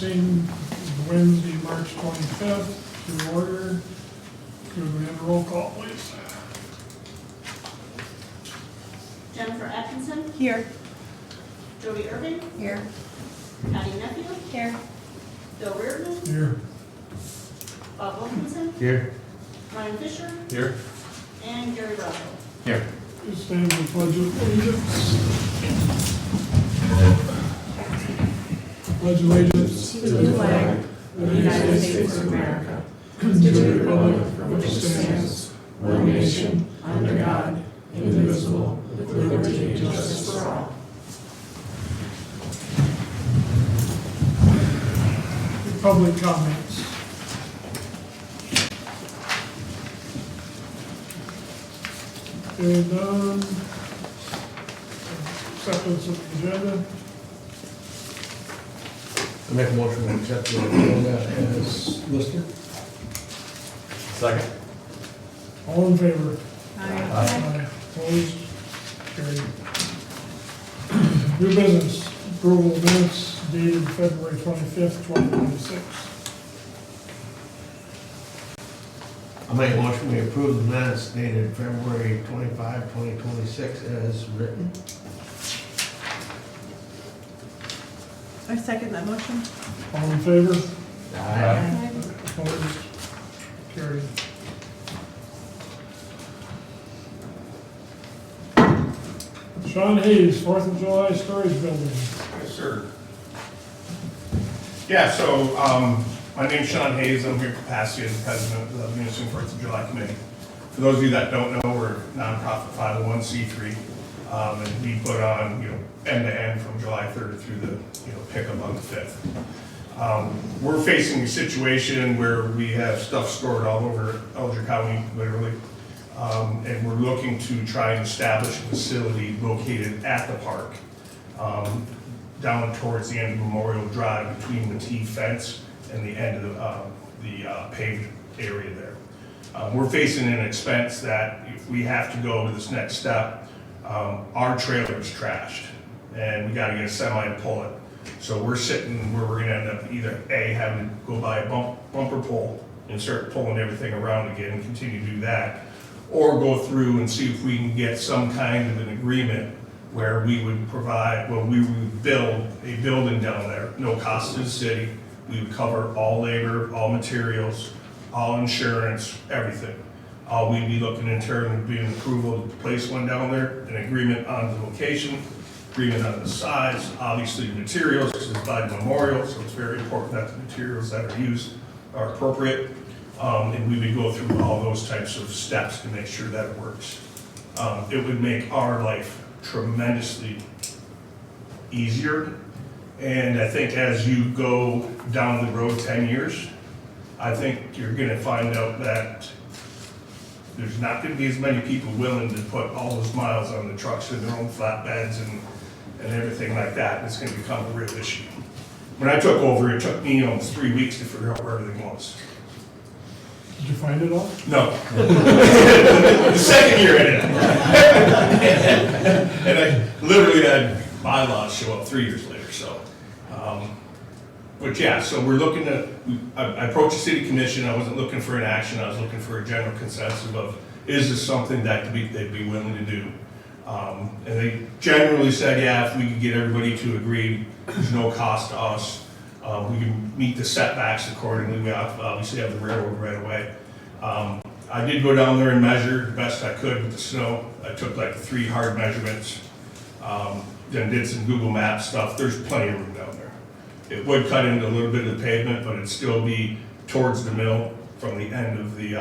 commencing Wednesday, March 25th, to order. Could we have a roll call, please? Jennifer Atkinson, Here. Jody Irving, Here. Patty Nephew, Here. Bill Reardon, Here. Bob Wilkinson, Here. Ryan Fisher, Here. and Gary Rocco. Here. Please stand for the pledge of allegiance. Pledge allegiance To the flag of the United States of America, to the republic for which it stands, one nation, under God, indivisible, with liberty and justice for all. public comments. Okay, done. Acceptance of the agenda. I make a motion to accept the agenda as listed. Second. All in favor? Aye. Opposed? Carried. New business, approval of minutes dated February 25th, 2026. I make a motion to approve the minutes dated February 25, 2026 as written. I second that motion. All in favor? Aye. Opposed? Carried. Sean Hayes, 4th of July Storage Building. Yes, sir. Yeah, so, my name's Sean Hayes. I'm here in capacity as president of the Municipal 4th of July Committee. For those of you that don't know, we're a nonprofit 501c3, and we put on, end to end from July 3rd through the, pickup on the 5th. We're facing a situation where we have stuff stored all over Elgin County, literally. And we're looking to try and establish a facility located at the park, down towards the end of Memorial Drive between the T fence and the end of the paved area there. We're facing an expense that if we have to go to this next step, our trailer is trashed and we gotta get a semi to pull it. So we're sitting where we're gonna end up either A, having to go buy a bumper pull and start pulling everything around again and continue to do that, or go through and see if we can get some kind of an agreement where we would provide, we would build a building down there, no cost to the city. We would cover all labor, all materials, all insurance, everything. All we'd be looking in turn would be an approval to place one down there, an agreement on the location, agreement on the size, obviously the materials, because it's by the memorial, so it's very important that the materials that are used are appropriate. And we would go through all those types of steps to make sure that it works. It would make our life tremendously easier. And I think as you go down the road 10 years, I think you're gonna find out that there's not gonna be as many people willing to put all those miles on the trucks and their own flatbeds and everything like that. And it's gonna become a real issue. When I took over, it took me almost 3 weeks to figure out where everything was. Did you find it all? No. The second year I did. And I literally had bylaws show up 3 years later, so. But yeah, so we're looking at, I approached the city commission, I wasn't looking for an action, I was looking for a general consensus of, is this something that they'd be willing to do? And they generally said, yeah, if we could get everybody to agree, there's no cost to us. We can meet the setbacks accordingly. We obviously have the railroad right away. I did go down there and measure the best I could with the snow. I took like 3 hard measurements, then did some Google Maps stuff. There's plenty of room down there. It would cut into a little bit of the pavement, but it'd still be towards the mill from the end of the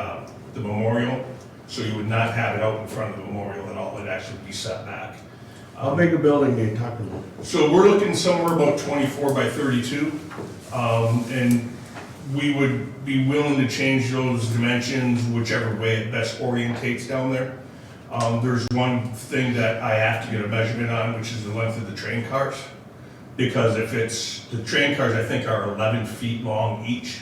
memorial. So you would not have it out in front of the memorial at all. It'd actually be set back. How big a building are you talking about? So we're looking somewhere about 24 by 32, and we would be willing to change those dimensions whichever way it best orientates down there. There's one thing that I have to get a measurement on, which is the length of the train cars, because the train cars I think are 11 feet long each,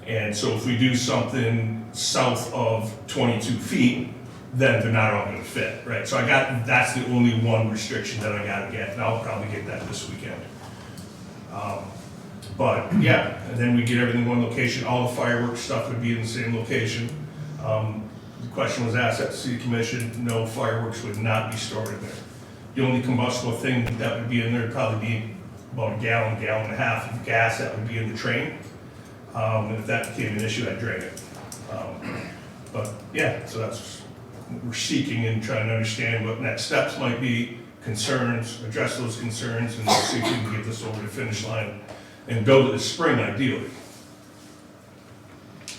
and so if we do something south of 22 feet, then they're not all gonna fit, right? So that's the only one restriction that I gotta get, and I'll probably get that this weekend. But, yeah, and then we get everything in one location, all the fireworks stuff would be in the same location. The question was asked at the city commission, no, fireworks would not be stored in there. The only combustible thing that would be in there would probably be about a gallon and a half of gas that would be in the train. And if that became an issue, I'd drain it. But, yeah, so that's what we're seeking and trying to understand what next steps might be, concerns, address those concerns, and see if we can get this over the finish line and build it this spring ideally.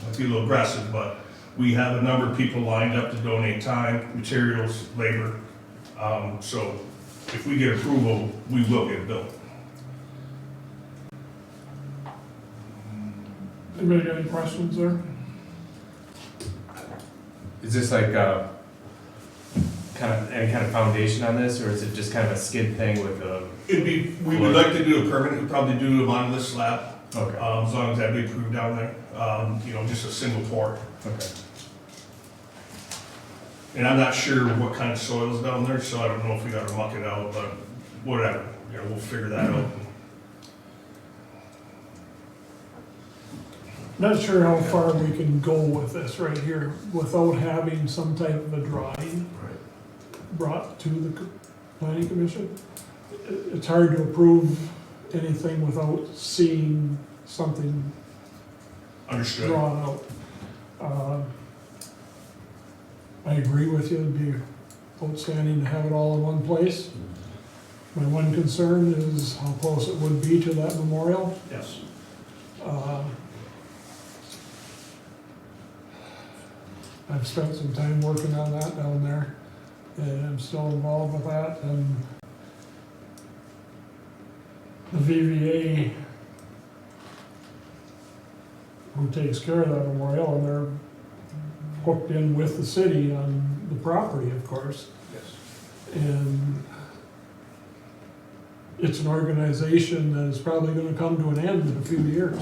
Might be a little aggressive, but we have a number of people lined up to donate time, materials, labor. So if we get approval, we will get it built. Anybody got any questions there? Is this like any kind of foundation on this, or is it just kind of a skid thing with a? We would like to do a permanent, we'd probably do a monolith slab, Okay. as long as that'd be approved down there. Just a single pour. Okay. And I'm not sure what kind of soil's down there, so I don't know if we gotta muck it out, but whatever, we'll figure that out. Not sure how far we can go with this right here without having some type of a drawing brought to the planning commission. It's hard to approve anything without seeing something Understood. drawn out. I agree with you, it'd be outstanding to have it all in one place. My one concern is how close it would be to that memorial. Yes. I've spent some time working on that down there, and I'm still involved with that, and the VVA who takes care of that memorial, and they're hooked in with the city on the property, of course. Yes. And it's an organization that is probably gonna come to an end in a few years,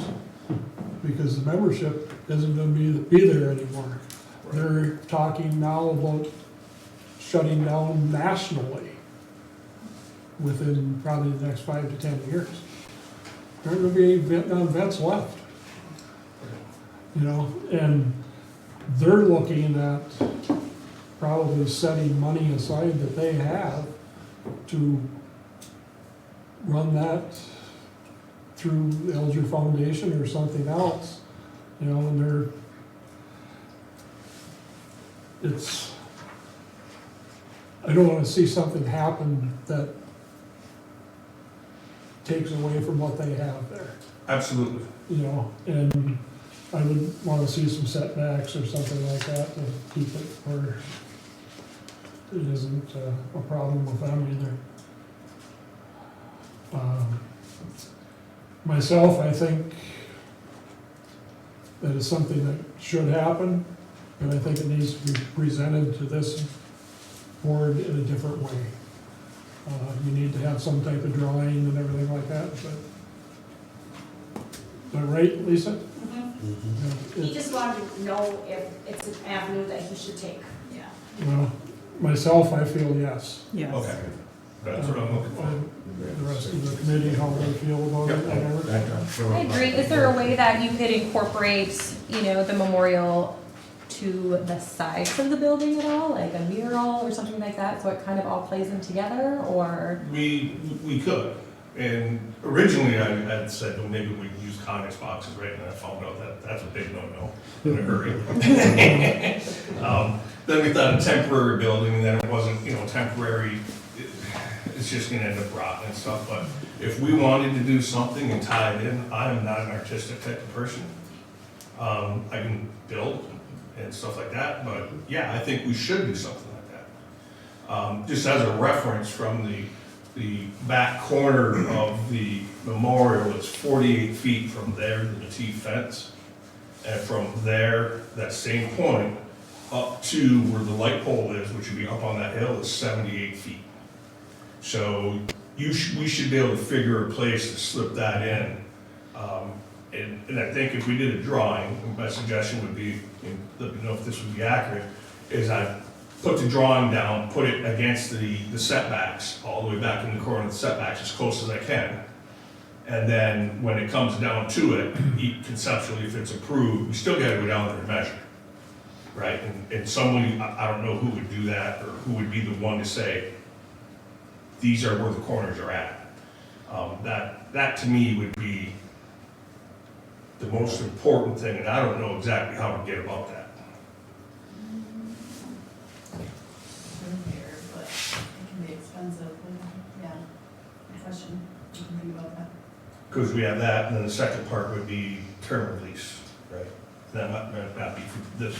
because the membership isn't gonna be there anymore. They're talking now about shutting down nationally within probably the next 5 to 10 years. There aren't gonna be any events left. And they're looking at probably setting money aside that they have to run that through the Elger Foundation or something else, and I don't wanna see something happen that takes away from what they have there, Absolutely. and I would wanna see some setbacks or something like that to keep it where it isn't a problem with them either. Myself, I think that is something that should happen, and I think it needs to be presented to this board in a different way. You need to have some type of drawing and everything like that, but, is that right, Lisa? He just wanted to know if it's an avenue that he should take. Yeah. Well, myself, I feel yes. Yes. Okay. That's what I'm looking for. The rest of the committee, how they feel about it, whatever. I agree. Is there a way that you could incorporate, the memorial to the sides of the building at all, like a mural or something like that, so it kind of all plays in together, or? We could, and originally I had said, well, maybe we'd use Connex boxes, right, and I found out that that's a big no-no in a hurry. Then we thought a temporary building, and then it wasn't, temporary, it's just gonna end up rotting and stuff, but if we wanted to do something and tie it in, I am not an artistic type of person. I can build and stuff like that, but yeah, I think we should do something like that. Just as a reference, from the back corner of the memorial, it's 48 feet from there to the T fence. And from there, that same point, up to where the light pole is, which would be up on that hill, is 78 feet. So we should be able to figure a place to slip that in. And I think if we did a drawing, my suggestion would be, let me know if this would be accurate, is I put the drawing down, put it against the setbacks, all the way back in the corner of the setbacks as close as I can. And then when it comes down to it, conceptually, if it's approved, we still gotta go down there and measure. Right, and someone, I don't know who would do that, or who would be the one to say, these are where the corners are at. That to me would be the most important thing, and I don't know exactly how to get about that. Here, but it can be expensive, and, yeah, good question, you can think about that. Because we have that, and then the second part would be term of lease, right? That might not be for this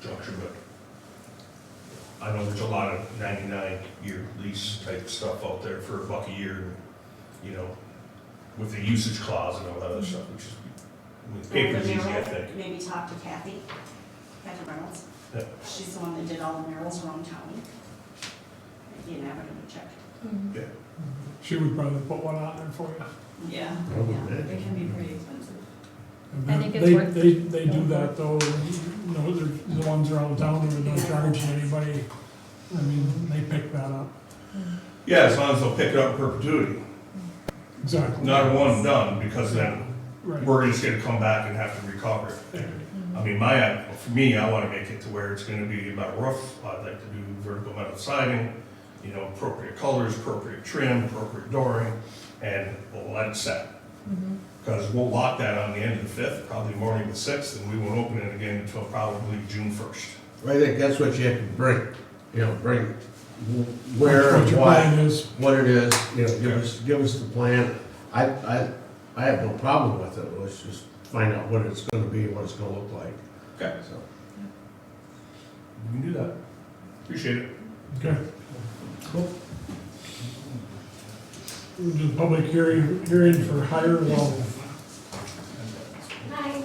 juncture, but I know there's a lot of 99-year lease type stuff out there for $1 a year, you know, with the usage clause and all that other stuff, which is, I mean, paper's easy, I think. Maybe talk to Kathy Reynolds. Yeah. She's the one that did all the murals around town. You never gonna check. She would probably put one on there for you. Yeah, Probably. yeah, it can be pretty expensive. And I think it's they- worth- They do that though, you know, they're the ones around town who don't charge anybody. I mean, they pick that up. Yeah, as long as they'll pick it up in perpetuity, Exactly. not a one and done, because then Right. we're just gonna come back and have to recover it. I mean, for me, I wanna make it to where it's gonna be a metal roof, I'd like to do vertical metal siding, you know, appropriate colors, appropriate trim, appropriate dooring, and we'll let it set. Because we'll lock that on the end of the 5th, probably morning of the 6th, and we won't open it again until probably June 1st. I think that's what you have to bring, bring where, What your what, plan is. what it is, give us the plan. I have no problem with it, let's just find out what it's gonna be, what it's gonna look like, Okay, so. we can do that. Appreciate it. Okay. Cool. We'll do the public hearing for higher level. Hi,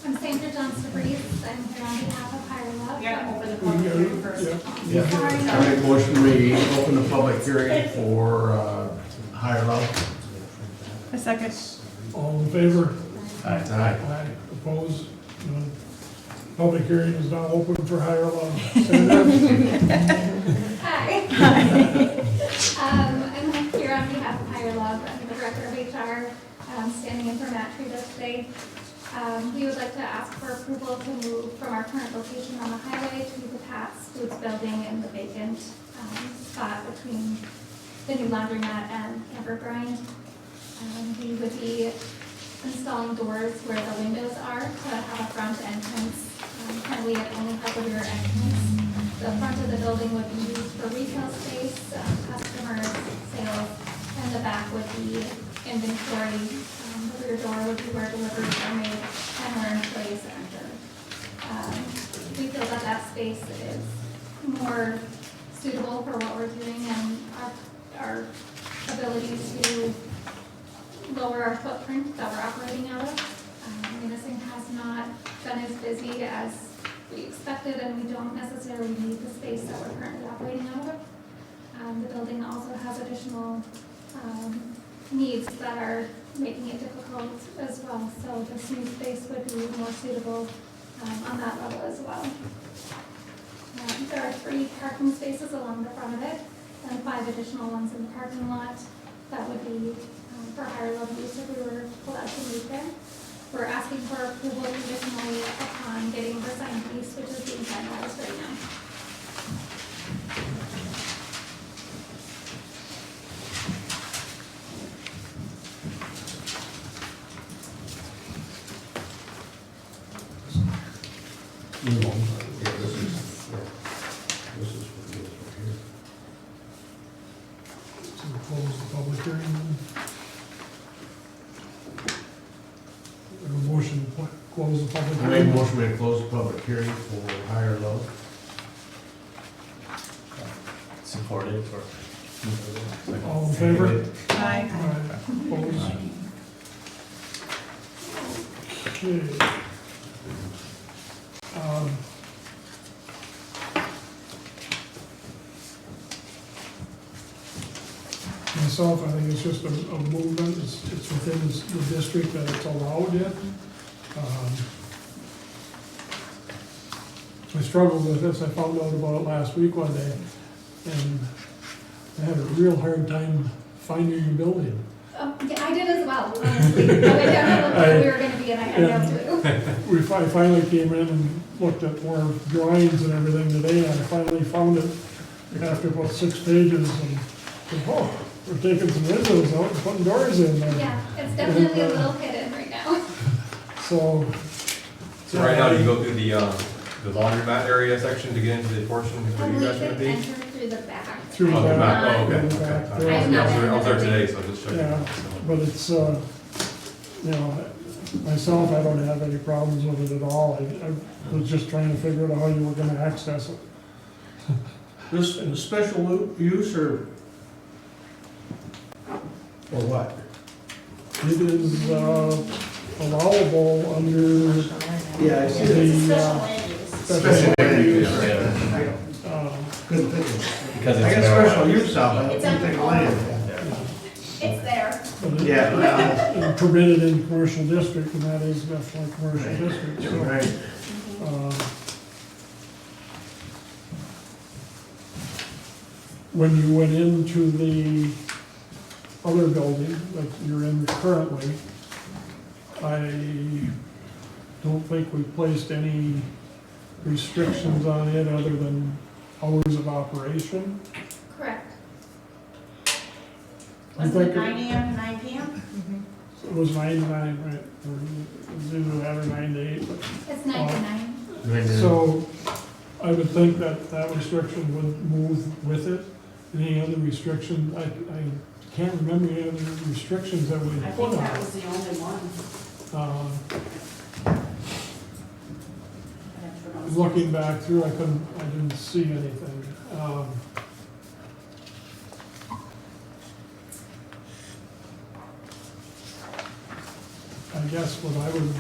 I'm Sandra Johnson Breeze. I'm here on behalf of Higher We Love. gotta open the public hearing first. Yeah. Sorry. I make motion, we open the public hearing for, higher level. A second. All in favor? Aye. Aye. Opposed? None. Public hearing is now open for higher level. Sandra? Hi. I'm here on behalf of Higher Love. I'm the director of HR, standing in for Matt Trita today. We would like to ask for approval to move from our current location on the highway to the Pat's Foods building in the vacant spot between the new laundromat and Camper Grind. We would be installing doors where the windows are to have a front entrance. Currently it only has a rear entrance. The front of the building would be used for retail space, customers, sales, and the back would be inventory. The rear door would be where deliveries are made and where employees enter. We feel that that space is more suitable for what we're doing and our ability to lower our footprint that we're operating out of. Munising has not been as busy as we expected, and we don't necessarily need the space that we're currently operating out of. The building also has additional needs that are making it difficult as well, so this new space would be more suitable on that level as well. There are 3 parking spaces along the front of it, and 5 additional ones in the parking lot that would be for higher level use if we were allowed to move there. We're asking for approval conditionally upon getting the signed lease, which is being finalized right now. This is what it is right here. So we'll close the public hearing then. We have a motion to close the public I make hearing. motion, we close the public hearing for higher level. Supported or? All in favor? Aye. Aye. Opposed? Okay. Myself, I think it's just a movement, it's within the district that it's allowed in. I struggled with this, I found out about it last week one day, and I had a real hard time finding the building. Yeah, I did as well, honestly. I went down to look where we were gonna be and I had no clue. I finally came in and looked at more drawings and everything today, and I finally found it after about 6 pages, and said, oh, we're taking some windows out and putting doors in there. Yeah, it's definitely a little hidden right now. So, So right now, do you go through the laundromat area section to get into the portion I where you believe guys are gonna they be? enter through the back. Through Oh, the the back, oh, okay, in the okay. back I there. I've not was there today, so I just checking. Yeah, but it's, you know, myself, I don't have any problems with it at all. I was just trying to figure out how you were gonna access it. This in a special use or what? It is allowable under Yeah, I see the Special land use. special land use. Yeah. Couldn't think of it. Because I it's got special marijuana. use out, I It's couldn't think of land. It's there. But it- Yeah, well, and permitted in commercial district, and that is definitely commercial district, so. right. When you went into the other building that you're in currently, I don't think we placed any restrictions on it other than hours of operation. Correct. I Was think it 9 AM to 9 PM? it was 9 to 9, right? Or it was either that or 9 to 8, but It's 99. so I would think that that restriction would move with it. Any other restriction, I can't remember any other restrictions that we I put think on that it. was the only one. Looking back through, I didn't see anything. I guess what I would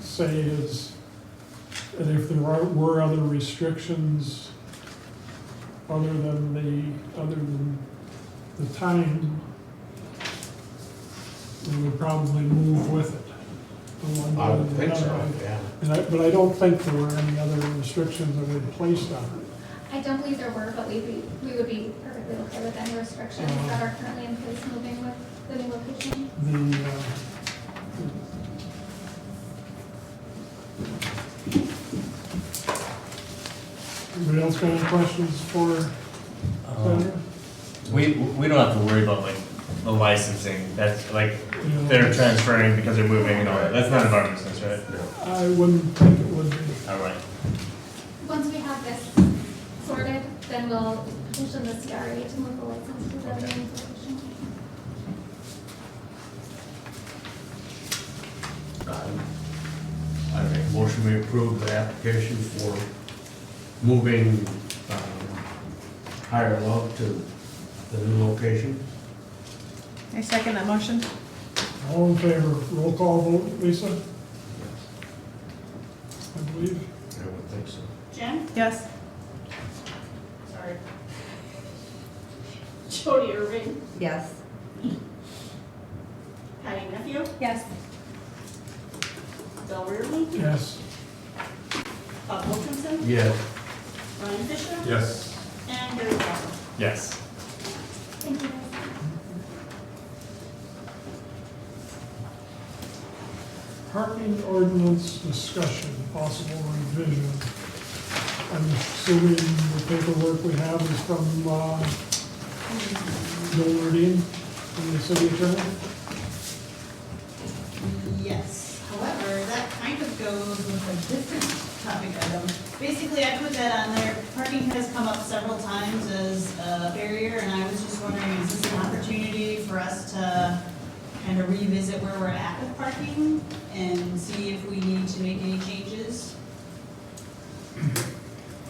say is that if there were other restrictions other than the time, we would probably move with it. The one I would think so, another. yeah. But I don't think there were any other restrictions that we placed on it. I don't believe there were, but we would be perfectly okay with any restrictions that are currently in place moving with the new location. Anybody else got any questions for Senator? We don't have to worry about like the licensing, that's like, You know, they're transferring because they're moving and all that, that's none of our business, right? I wouldn't think it would be. All right. Once we have this sorted, then we'll petition the CRA to move the license to the new location. I make a motion we approve the application for moving Higher Love to the new location. I second that motion. All in favor, roll call vote, Lisa? I believe. I would think so. Jen? Yes. Sorry. Jody Irving? Yes. Patty Nephew? Yes. Bill Reardon? Yes. Bob Wilkinson? Yes. Ryan Fisher? Yes. And Gary Crawford. Yes. Thank you. Parking ordinance discussion, possible revision. I'm assuming the paperwork we have is from Bill Rudine, from the city attorney. Yes, however, that kind of goes with a different topic item. Basically, I put that on there, parking has come up several times as a barrier, and I was just wondering, is this an opportunity for us to kind of revisit where we're at with parking and see if we need to make any changes?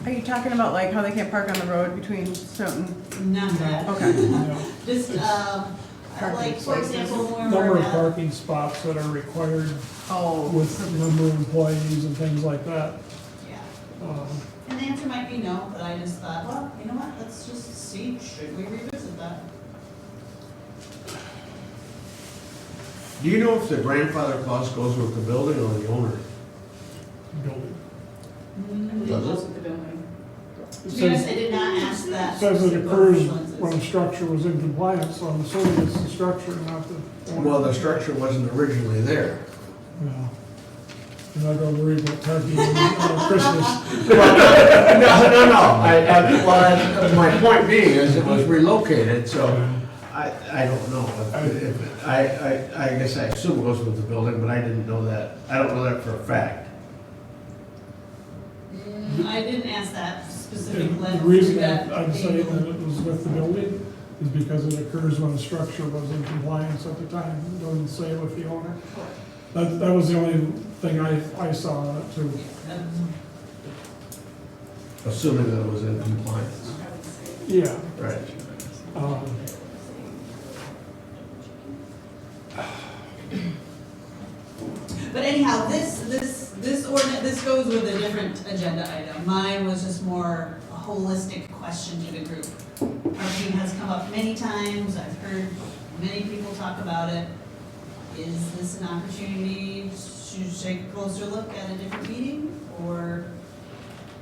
Are you talking about like how they can't park on the road between certain? Not that. Okay. Yeah. Just, like, for example, when Number we're of at, parking spots that are required Oh. with the number of employees and things like that. yeah. Um, And the answer might be no, but I just thought, well, you know what, let's just see, should we revisit that? Do you know if the grandfather clause goes with the building or the owner? Building. Mm-hmm. Does it? The building. To be honest, I did not ask It that. says it specific occurs influences. when a structure was in compliance, so I'm assuming it's the structure, not the owner. Well, the structure wasn't originally there. Yeah. You're not gonna worry about parking on Christmas. No. Well, my point being is it was relocated, so I don't know. I guess I assume it was with the building, but I didn't know that. I don't know that for a fact. I didn't ask that specific And level. the reason that I'm saying angle. that it was with the building is because it occurs when the structure was in compliance at the time. It doesn't say with the owner. That was the only thing I saw on it too. Assuming that it was in compliance. Yeah. Right. um, But anyhow, this ordinance, this goes with a different agenda item. Mine was just more a holistic question to the group. Parking has come up many times, I've heard many people talk about it. Is this an opportunity to take a closer look at a different meeting, or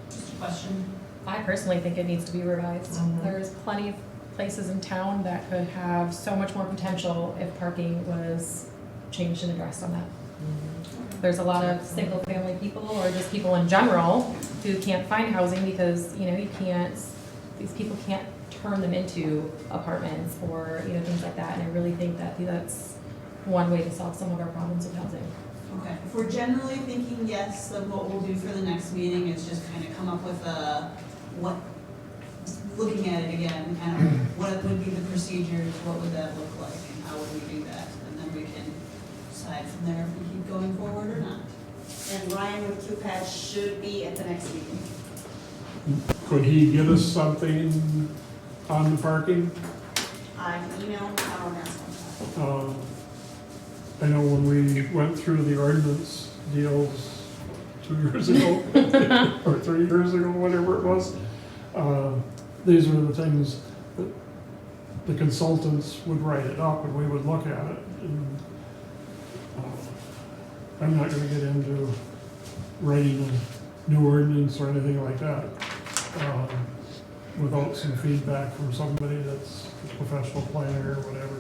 just a question? I personally think it needs to be revised. There's plenty of places in town that could have so much more potential if parking was changed and addressed on that. There's a lot of single-family people or just people in general who can't find housing because, you know, these people can't turn them into apartments or, you know, things like that. And I really think that that's one way to solve some of our problems with housing. Okay, if we're generally thinking yes, then what we'll do for the next meeting is just kind of come up with looking at it again, kind of what would be the procedures, what would that look like, and how would we do that? And then we can decide from there if we keep going forward or not. And Ryan with QPAD should be at the next meeting. Could he give us something on the parking? I emailed Howard and asked him. I know when we went through the ordinance deals 2 years ago, or 3 years ago, whatever it was, these were the things that the consultants would write it up and we would look at it. And, I'm not gonna get into writing a new ordinance or anything like that, without some feedback from somebody that's a professional planner or whatever.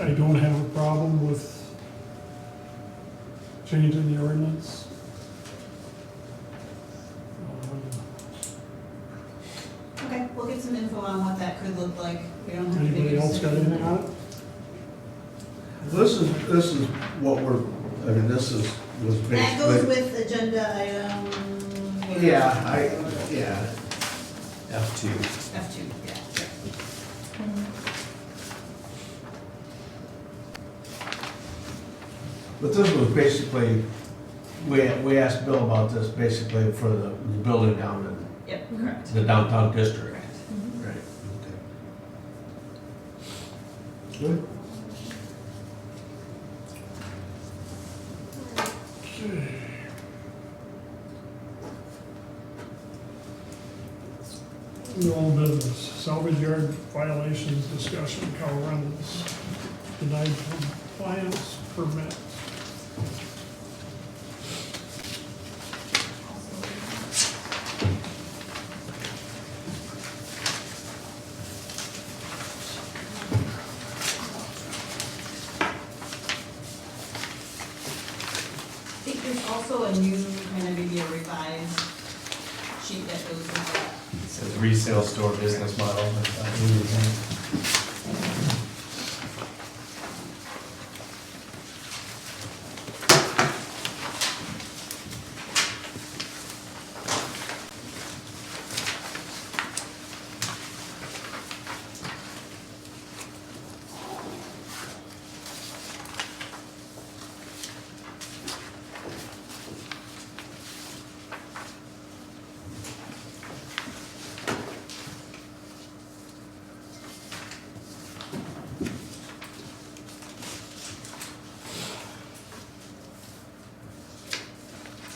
I don't have a problem with changing the ordinance. Okay, we'll get some info on what that could look like. We don't have to make a Anybody else got decision. anything on it? This is what this was basically. That goes with agenda item. Yeah, F2. F2, yeah. But this was basically, we asked Bill about this basically for the building down Yep, correct. in the downtown district. Correct. Right. Okay. Good. The old business, salvage yard violations discussion, Carl Reynolds, denied compliance permit. I think there's also a new, kind of maybe a revised sheet that goes with that. It says resale store business model. That's not new, isn't it?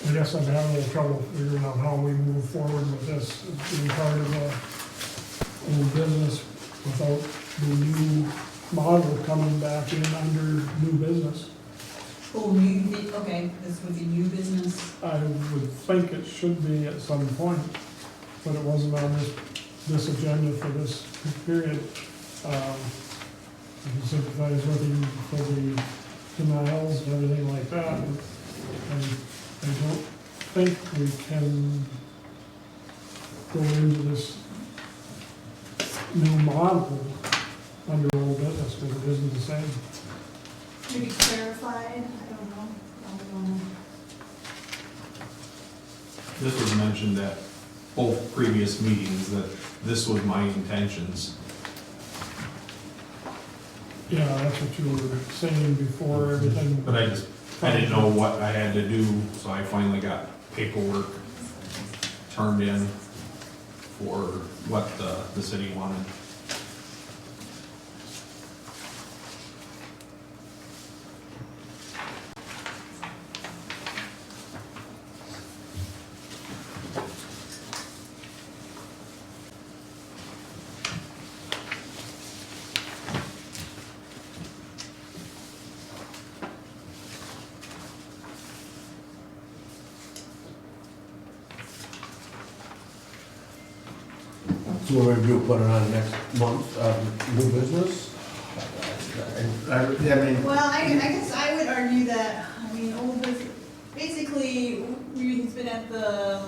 I guess I'm having a little trouble figuring out how we move forward with this, being part of the old business without the new model coming back in under new business. Oh, okay, this would be new business. I would think it should be at some point. but it wasn't on this agenda for this period. I can sympathize with him for the denials and everything like that. I don't think we can go into this new model under old business, because it isn't the same. Maybe clarified, I don't know. I don't know. This was mentioned at both previous meetings, that this was my intentions. Yeah, that's what you were saying before everything. But I didn't know what I had to do, so I finally got paperwork turned in for what the city wanted. So we're gonna do, put it on next month, new business? I mean, Well, I guess I would argue that, I mean, old business, basically, Jake's been at the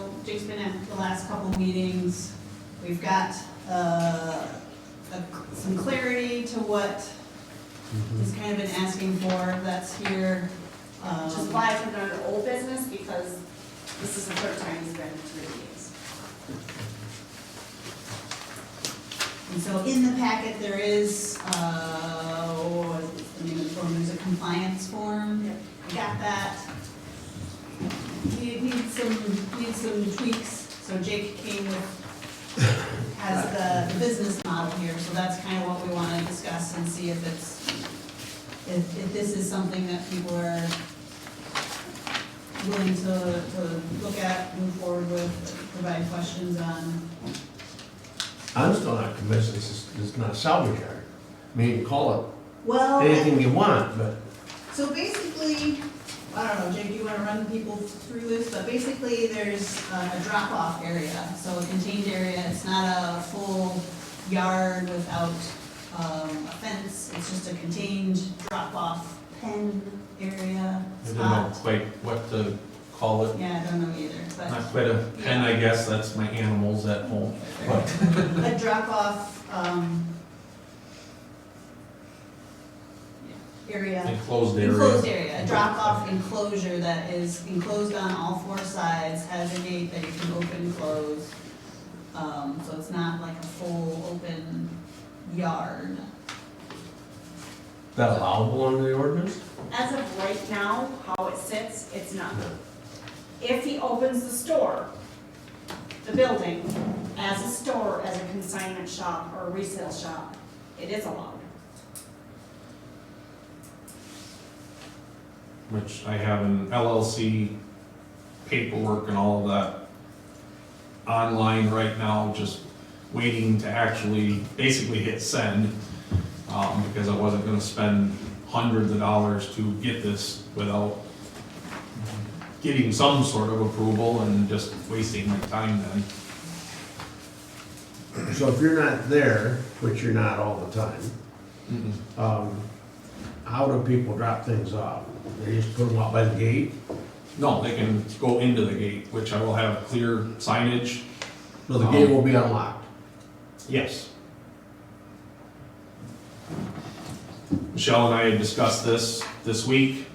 last couple meetings. We've got, some clarity to what he's kind of been asking for, that's here. Which is why I put it under old business, because this is the third time he's been to the meetings. And so in the packet, there is, what is the name of the form, there's a compliance form. Yep. I got that. Needs some tweaks, so Jake came with, has the business model here, so that's kind of what we want to discuss and see if it's, if this is something that people are willing to look at, move forward with, provide questions on. I'm still not convinced this is not a salvage yard. I mean, call it Well, anything you want, but so basically, I don't know, Jake, do you want to run people through this? But basically, there's a drop-off area, so a contained area. It's not a full yard without a fence. It's just a contained drop-off pen area I don't know spot. quite what to call it. Yeah, I don't know either, Not but quite a pen, I guess, that's my animals at home. But a drop-off area. enclosed area. Enclosed area, a drop-off enclosure that is enclosed on all four sides, has a gate that you can open and close. So it's not like a full open yard. that allowable under the ordinance? As of right now, how it sits, it's not. If he opens the store, the building, as a store, as a consignment shop or a resale shop, it is allowed. Which I have an LLC paperwork and all of that online right now, just waiting to actually basically hit send, because I wasn't gonna spend hundreds of dollars to get this without getting some sort of approval and just wasting my time then. So if you're not there, which you're not all the time, how do people drop things off? They just put them out by the gate? No, they can go into the gate, which I will have clear signage. So the gate will be unlocked? Yes. Michelle and I had discussed this week,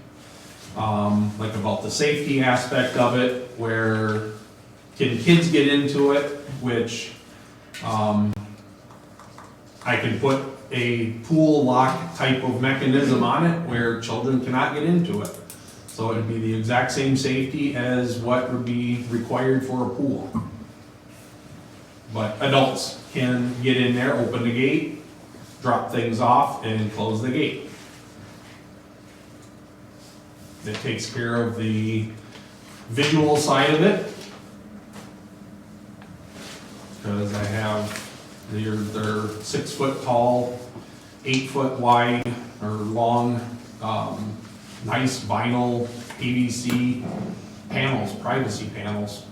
like about the safety aspect of it, where can kids get into it, which, I can put a pool lock type of mechanism on it where children cannot get into it. So it'd be the exact same safety as what would be required for a pool. But adults can get in there, open the gate, drop things off, and close the gate. It takes care of the visual side of it. Because I have, they're 6 foot tall, 8 foot wide or long, nice vinyl PVC panels, privacy panels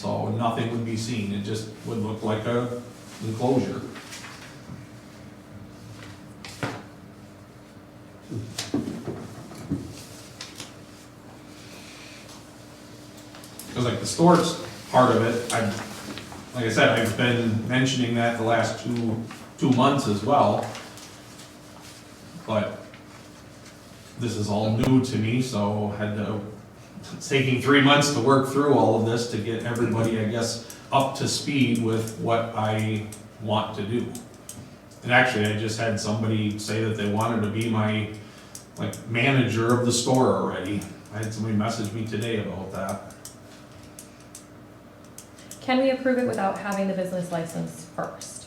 So nothing would be seen, it just would look like a enclosure. Because like the storage part of it, like I said, I've been mentioning that the last two months as well. But this is all new to me, so it's taking 3 months to work through all of this to get everybody, I guess, up to speed with what I want to do. And actually, I just had somebody say that they wanted to be my, like, manager of the store already. I had somebody message me today about that. Can we approve it without having the business license first?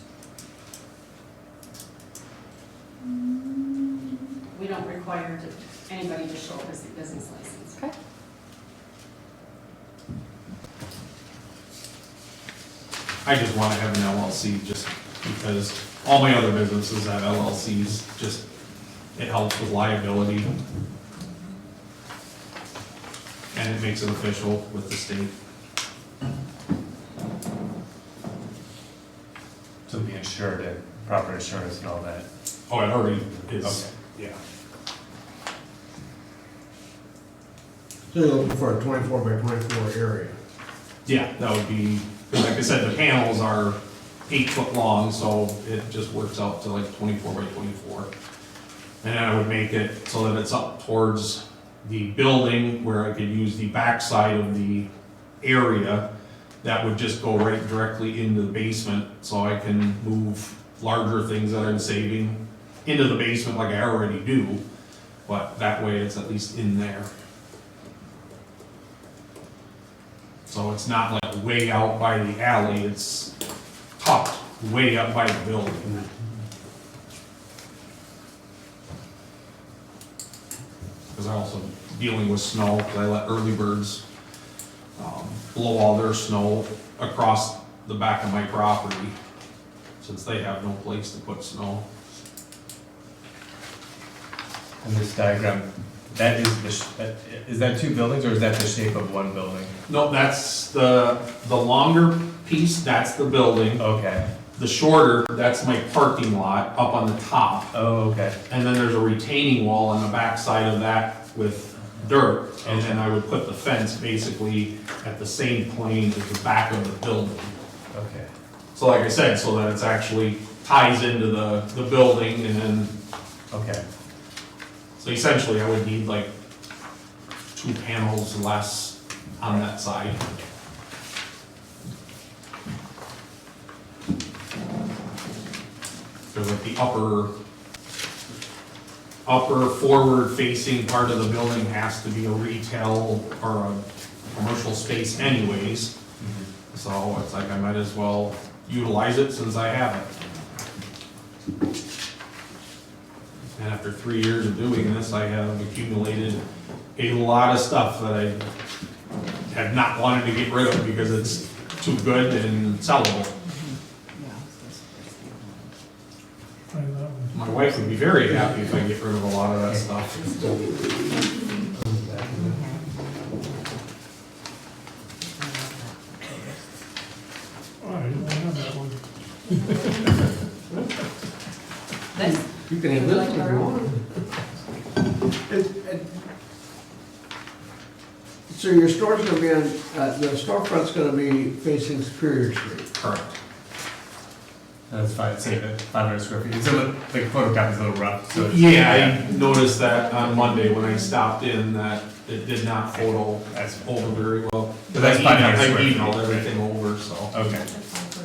We don't require anybody to show us a business license. Okay. I just want to have an LLC just because all my other businesses have LLCs, just, it helps with liability. And it makes it official with the state. To be insured and proper insurance and all that. Oh, it already is, Okay. yeah. So you're looking for a 24 by 24 area? Yeah, that would be, like I said, the panels are 8 foot long, so it just works out to like 24 by 24. And then I would make it so that it's up towards the building where I could use the backside of the area that would just go right directly into the basement, so I can move larger things that I'm saving into the basement like I already do, but that way it's at least in there. So it's not like way out by the alley, it's tucked way up by the building. Because I'm also dealing with snow, because I let early birds blow all their snow across the back of my property, since they have no place to put snow. And this diagram, that is is that 2 buildings or is that the shape of 1 building? No, that's the longer piece, that's the building. Okay. The shorter, that's my parking lot up on the top. Oh, okay. And then there's a retaining wall on the back side of that with dirt. And then I would put the fence basically at the same plane as the back of the building. Okay. So like I said, so that it's actually ties into the building and then, Okay. so essentially I would need like 2 panels less on that side. There's like the upper forward-facing part of the building has to be a retail or a commercial space anyways. So it's like I might as well utilize it since I have it. And after 3 years of doing this, I have accumulated a lot of stuff that I have not wanted to get rid of because it's too good and sellable. Try that one. My wife would be very happy if I get rid of a lot of that stuff. Oh, I don't have that one. This? You can have this if you want. So your store's gonna be on, the storefront's gonna be facing Superior Street? Correct. That's fine, say that 500 square feet. It's a little, like, photocopy's a little rough, so. Yeah, I noticed that on Monday when I stopped in that it did not photo over very well. But that's 500 square I feet, emailed right? everything over, so. Okay.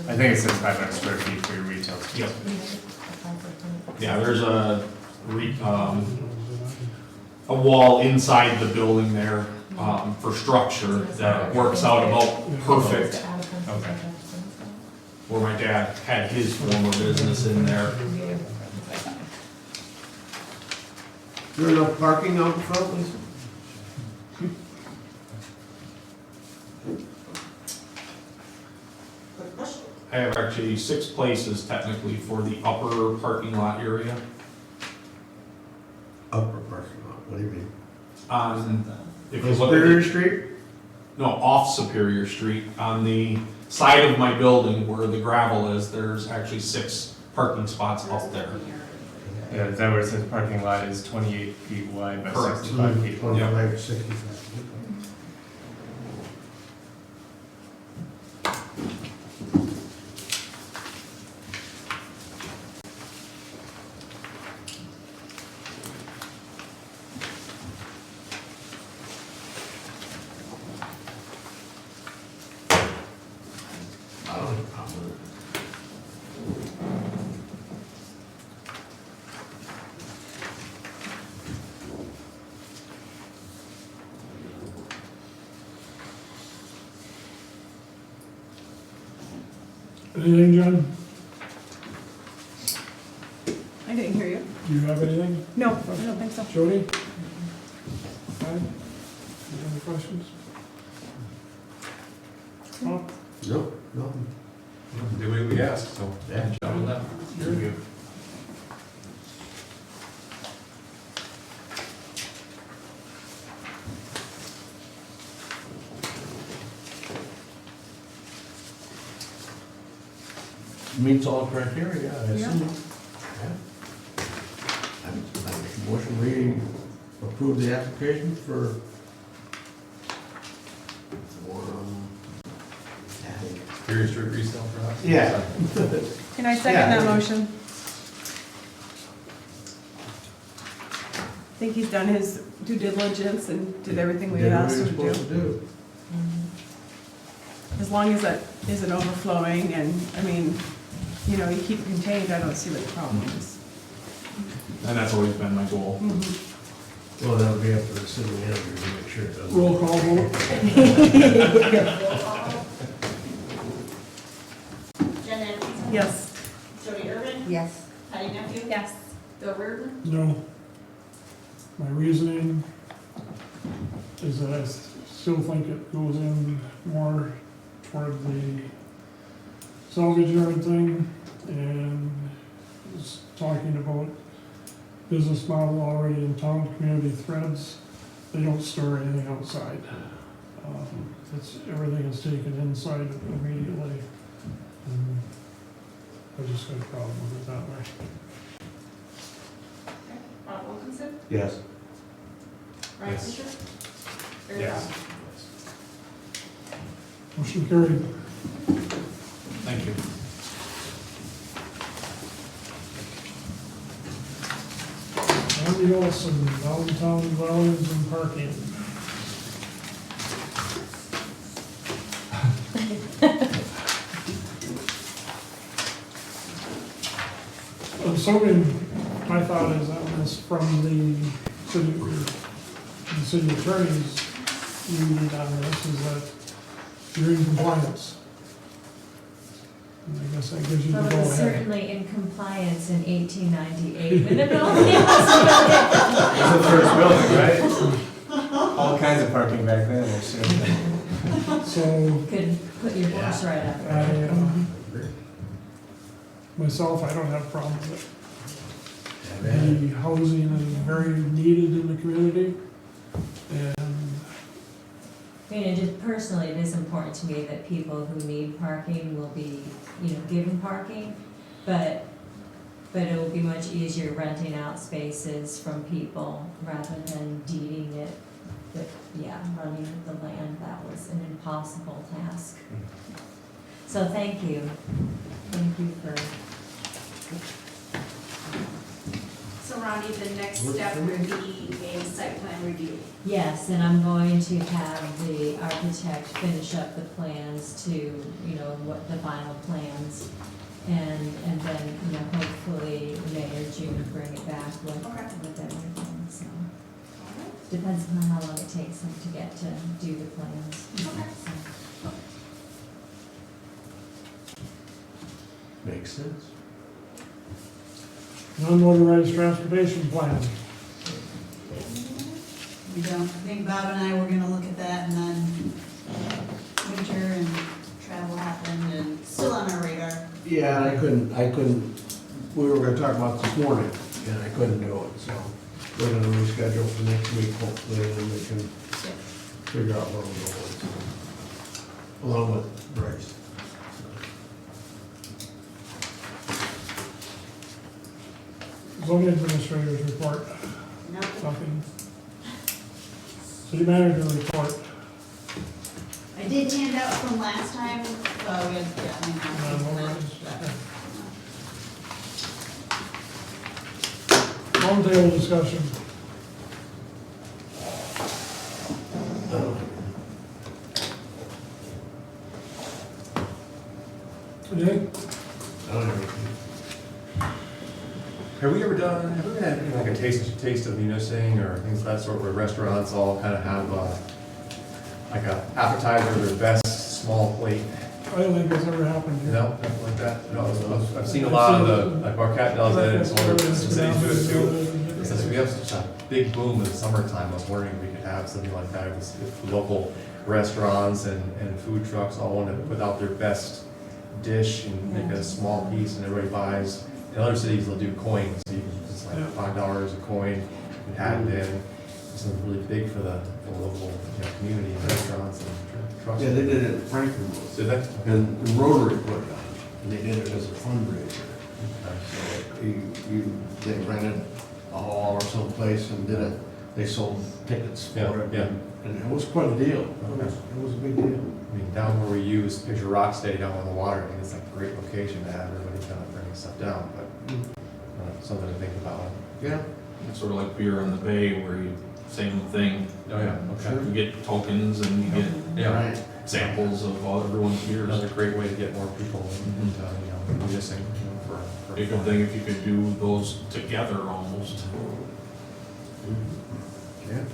I think it says 500 square feet for your retail space. Yep. Yeah, there's a wall inside the building there, for structure that works out about perfect Okay. where my dad had his former business in there. Is there enough parking out in front, Lisa? Good question. I have actually 6 places technically for the upper parking lot area. Upper parking lot, what do you mean? On, if you On look Superior at, Street? no, off Superior Street, on the side of my building where the gravel is, there's actually 6 parking spots out there. Yeah, is that where it says parking lot is 28 feet wide by Correct. 65 feet? 25, 65. I don't have a problem with it. Anything, John? I didn't hear you. Do you have anything? No, I don't think so. Jody? Fine? Any other questions? Bob? No, nothing. The way we asked, so. Yeah. Job on that. You're- Meets all criteria, I Yeah. assume. Yeah. I make a motion, we approve the application for, Superior Street resale perhaps? Yeah. Can I second Yeah. that motion? I think he's done his due diligence and did everything we Did what asked he him was to supposed do. to do. As long as that isn't overflowing and, I mean, you know, you keep it contained, I don't see what the problem is. And that's always been my goal. Well, that'll be up to the city manager to make sure it doesn't. Roll call vote? Jen Anderson? Yes. Jody Irvin? Yes. Patty Nephew? Yes. Bill Reardon? No. My reasoning is that I still think it goes in more toward the salvage yard thing, and is talking about business model already in town, community threads. They don't store anything outside. Everything is taken inside immediately. And I just got a problem with it that way. Bob Wilkinson? Yes. Ryan Yes. Fisher? Barry Yes. Brown? Motion carried. Thank you. Andy Olson, downtown dwellings and parking. I'm assuming, my thought is that this from the city attorney's reading on this is that you're in compliance. And I guess that gives you the Well, go it was ahead. certainly in compliance in 1898 when the building was It was the first building, right? All kinds of parking back then, I assume. So, built. Could put your horse right up. I, myself, I don't have a problem with it. The housing is very needed in the community, and I mean, and just personally, it is important to me that people who need parking will be, given parking, but it will be much easier renting out spaces from people rather than deeding it. But, running the land, that was an impossible task. So thank you. Thank you for, So Ronnie, the next step would be a site plan review. yes, and I'm going to have the architect finish up the plans to, what the final plans. And then, hopefully May or June, bring it back with everything, so. Depends on how long it takes them to get to do the plans. So. Makes sense. non-motorized transportation plan. We don't, I think Bob and I were gonna look at that, and then winter and travel happened, and still on our radar. Yeah, I couldn't, we were gonna talk about this morning, and I couldn't do it, so we're gonna reschedule for next week, hopefully, and then we can figure out where we're going. along with Bryce. Zoning administrators report, No, nothing. City manager report, I did hand out from last time, we had, none, all right. Roundtable discussion. Anything? Have we ever had like a taste of Munising or things of that sort where restaurants all kind of have like a appetizer, their best small plate? I don't think that's ever happened here. No, nothing like that? No, I've seen a lot of the, like Marquette does it, and some cities do it too. Since we have such a big boom in the summertime, I was wondering if we could have something like that, if local restaurants and food trucks all want to put out their best dish and make a small piece and everybody buys. In other cities, they'll do coins, so you can, it's like $5 a coin, you can add it in. It's really big for the local, community and restaurants and trucks. Yeah, they did it at Franklin. Did they? And Rotary put it on, and they did it as a fundraiser. So they rented a hall or someplace and did it, they sold tickets for it. Yeah. And it was quite a deal. Okay. It was a big deal. I mean, down where we use Picture Rock Steady down on the water, I think it's like a great location to have everybody kind of bringing stuff down, but something to think about. Yeah. It's sort of like beer on the bay where you, same thing. Oh, yeah, okay. You get tokens and you get Yeah, Right. samples of all everyone's beers. another great way to get more people into, Munising, for. Be a good thing if you could do those together almost. Yeah.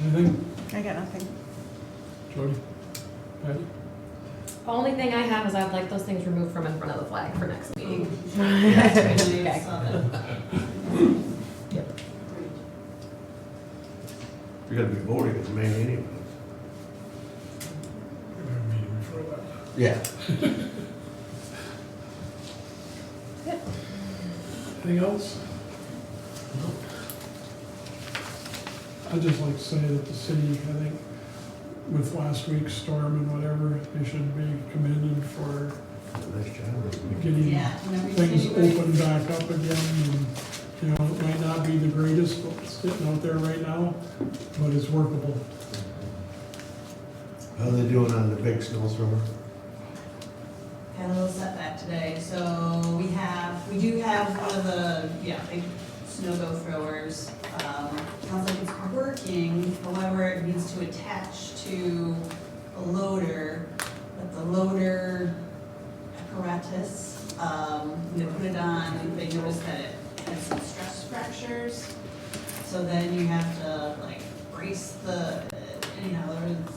Anything? I got nothing. Jody? Patty? Only thing I have is I'd like those things removed from in front of the flag for next meeting. I saw that. You're gonna be voting in May anyway. We have a meeting before that. Yeah. Anything else? I'd just like to say that the city, I think, with last week's storm and whatever, they should be commended for Nice job. getting Yeah, whenever things anybody- opened back up again. And, it might not be the greatest, but it's getting out there right now, but it's workable. How are they doing on the big snowstorm? Had a little setback today, so we do have one of the, big snow go throwers. Sounds like it's working, however, it needs to attach to a loader, but the loader apparatus, when they put it on, they noticed that it had some stress fractures. So then you have to brace there's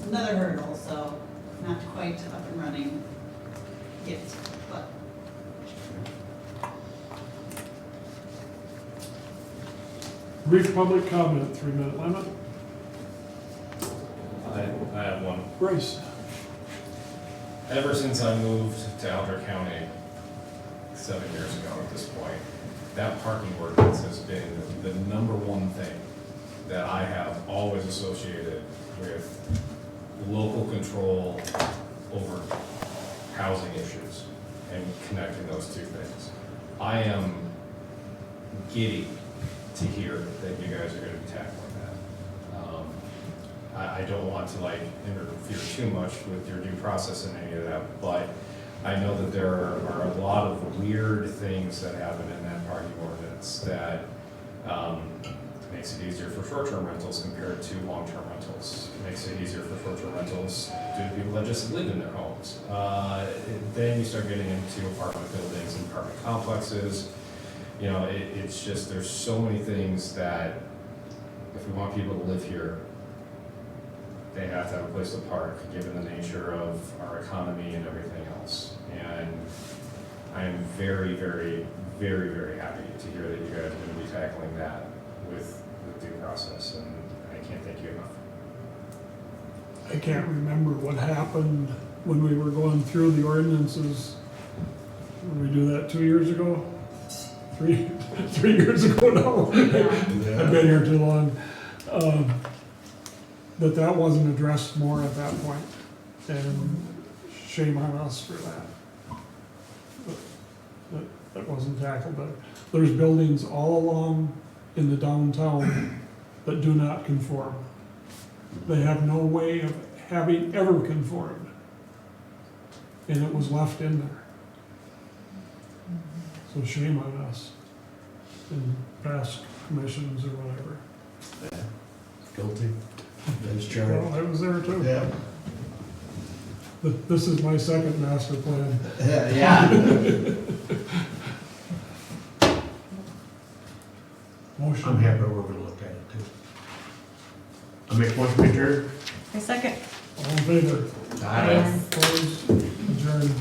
another hurdle, so not quite up and running yet, but. Brief public comment, 3-minute limit. I have one. Bryce? Ever since I moved to Alger County 7 years ago at this point, that parking ordinance has been the number one thing that I have always associated with local control over housing issues and connecting those two things. I am giddy to hear that you guys are gonna be tackling that. I don't want to interfere too much with your due process in any of that, but I know that there are a lot of weird things that happen in that parking ordinance that makes it easier for short-term rentals compared to long-term rentals. It makes it easier for short-term rentals due to people that just live in their homes. Then you start getting into apartment buildings and apartment complexes. It's just, there's so many things that if we want people to live here, they have to have a place to park, given the nature of our economy and everything else. And I am very, very, very, very happy to hear that you guys are going to be tackling that with due process, and I can't thank you enough. I can't remember what happened when we were going through the ordinances. Did we do that 2 years ago? 3 years ago now? I've been here too long. But that wasn't addressed more at that point, and shame on us for that. That wasn't tackled, but there's buildings all along in the downtown that do not conform. They have no way of having ever conformed. And it was left in there. So shame on us in past commissions or whatever. Guilty. That's true. Well, I was there too. Yeah. But this is my second master plan. Yeah. Motion. I'm happy we're gonna look at it too. I make one picture. I second. All in favor? Yes. Opposed? Adjourned.